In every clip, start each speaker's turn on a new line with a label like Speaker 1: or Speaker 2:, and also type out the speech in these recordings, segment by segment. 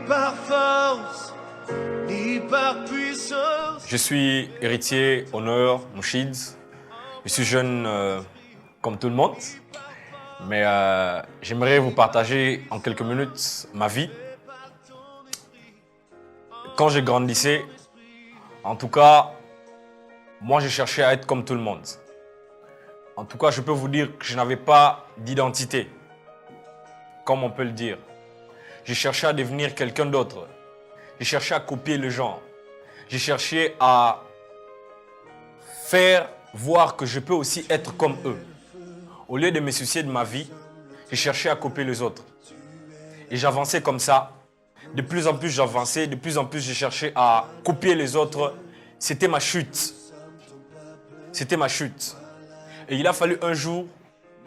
Speaker 1: par force, ni par puissance.
Speaker 2: Je suis héritier Honor Mouchid. Je suis jeune comme tout le monde, mais j'aimerais vous partager en quelques minutes ma vie. Quand je grandissais, en tout cas, moi je cherchais à être comme tout le monde. En tout cas, je peux vous dire que je n'avais pas d'identité, comme on peut le dire. Je cherchais à devenir quelqu'un d'autre. Je cherchais à copier les gens. Je cherchais à faire voir que je peux aussi être comme eux. Au lieu de me soucier de ma vie, je cherchais à copier les autres. Et j'avançais comme ça. De plus en plus j'avançais, de plus en plus je cherchais à copier les autres. C'était ma chute. C'était ma chute. Et il a fallu un jour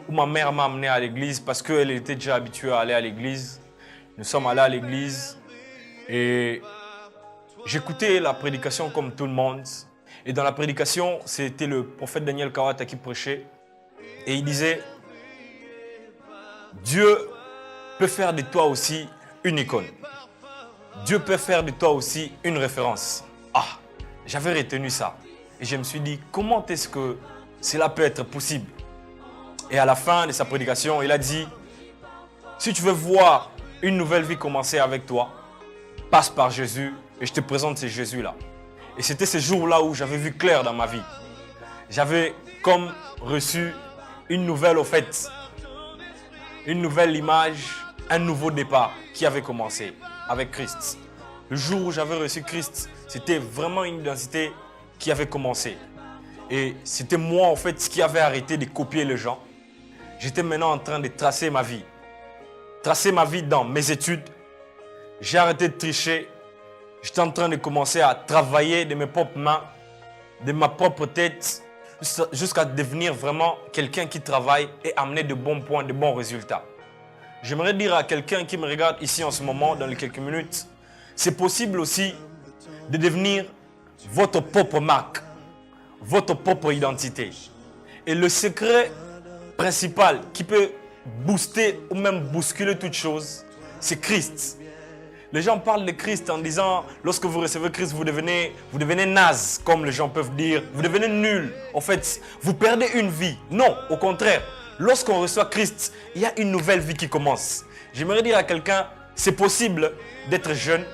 Speaker 2: où ma mère m'a amené à l'église parce qu'elle était déjà habituée à aller à l'église. Nous sommes allés à l'église et j'écoutais la prédication comme tout le monde. Et dans la prédication, c'était le prophète Daniel Kawata qui prêchait. Et il disait, Dieu peut faire de toi aussi une icône. Dieu peut faire de toi aussi une référence. Ah, j'avais retenu ça. Et je me suis dit, comment est-ce que cela peut être possible? Et à la fin de sa prédication, il a dit, si tu veux voir une nouvelle vie commencer avec toi, passe par Jésus et je te présente ce Jésus-là. Et c'était ce jour-là où j'avais vu clair dans ma vie. J'avais comme reçu une nouvelle, au fait, une nouvelle image, un nouveau départ qui avait commencé avec Christ. Le jour où j'avais reçu Christ, c'était vraiment une identité qui avait commencé. Et c'était moi, en fait, qui avait arrêté de copier les gens. J'étais maintenant en train de tracer ma vie. Tracer ma vie dans mes études. J'ai arrêté de tricher. J'étais en train de commencer à travailler de mes propres mains, de ma propre tête, jusqu'à devenir vraiment quelqu'un qui travaille et amener de bons points, de bons résultats. J'aimerais dire à quelqu'un qui me regarde ici en ce moment, dans les quelques minutes, c'est possible aussi de devenir votre propre marque, votre propre identité. Et le secret principal qui peut booster ou même bousculer toute chose, c'est Christ. Les gens parlent de Christ en disant, lorsque vous recevez Christ, vous devenez naze, comme les gens peuvent dire. Vous devenez nul. En fait, vous perdez une vie. Non, au contraire. Lorsqu'on reçoit Christ, il y a une nouvelle vie qui commence. J'aimerais dire à quelqu'un, c'est possible d'être jeune,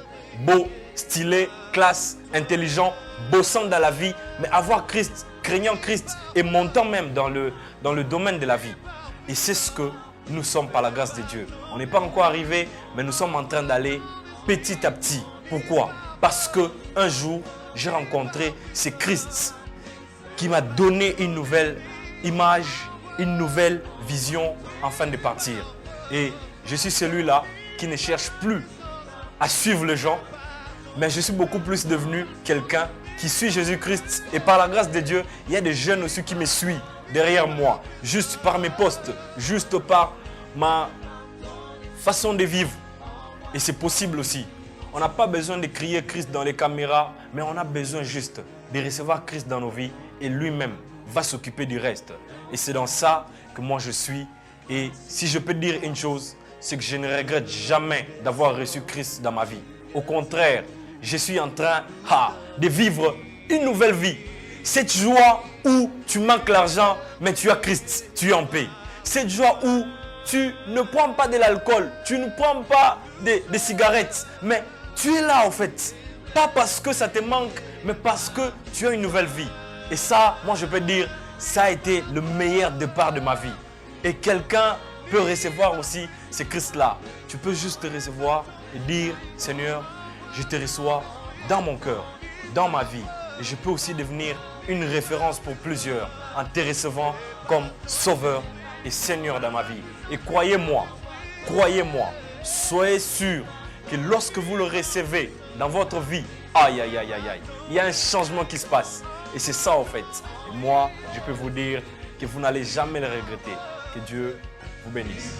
Speaker 2: beau, stylé, classe, intelligent, bossant dans la vie, mais avoir Christ, craignant Christ et montant même dans le domaine de la vie. Et c'est ce que nous sommes par la grâce de Dieu. On n'est pas encore arrivé, mais nous sommes en train d'aller petit à petit. Pourquoi? Parce qu'un jour, j'ai rencontré ce Christ qui m'a donné une nouvelle image, une nouvelle vision afin de partir. Et je suis celui-là qui ne cherche plus à suivre les gens, mais je suis beaucoup plus devenu quelqu'un qui suit Jésus-Christ. Et par la grâce de Dieu, il y a des jeunes aussi qui me suivent derrière moi, juste par mes postes, juste par ma façon de vivre. Et c'est possible aussi. On n'a pas besoin de crier Christ dans les caméras, mais on a besoin juste de recevoir Christ dans nos vies et lui-même va s'occuper du reste. Et c'est dans ça que moi je suis. Et si je peux dire une chose, c'est que je ne regrette jamais d'avoir reçu Christ dans ma vie. Au contraire, je suis en train de vivre une nouvelle vie. Cette joie où tu manques l'argent, mais tu as Christ, tu es en paix. Cette joie où tu ne prends pas de l'alcool, tu ne prends pas des cigarettes, mais tu es là en fait. Pas parce que ça te manque, mais parce que tu as une nouvelle vie. Et ça, moi je peux dire, ça a été le meilleur départ de ma vie. Et quelqu'un peut recevoir aussi ce Christ-là. Tu peux juste te recevoir et dire, Seigneur, je te reçois dans mon cœur, dans ma vie. Et je peux aussi devenir une référence pour plusieurs en te recevant comme Sauveur et Seigneur dans ma vie. Et croyez-moi, soyez sûr que lorsque vous le recevez dans votre vie, aïe, aïe, aïe, aïe, aïe, il y a un changement qui se passe. Et c'est ça en fait. Et moi, je peux vous dire que vous n'allez jamais le regretter. Que Dieu vous bénisse.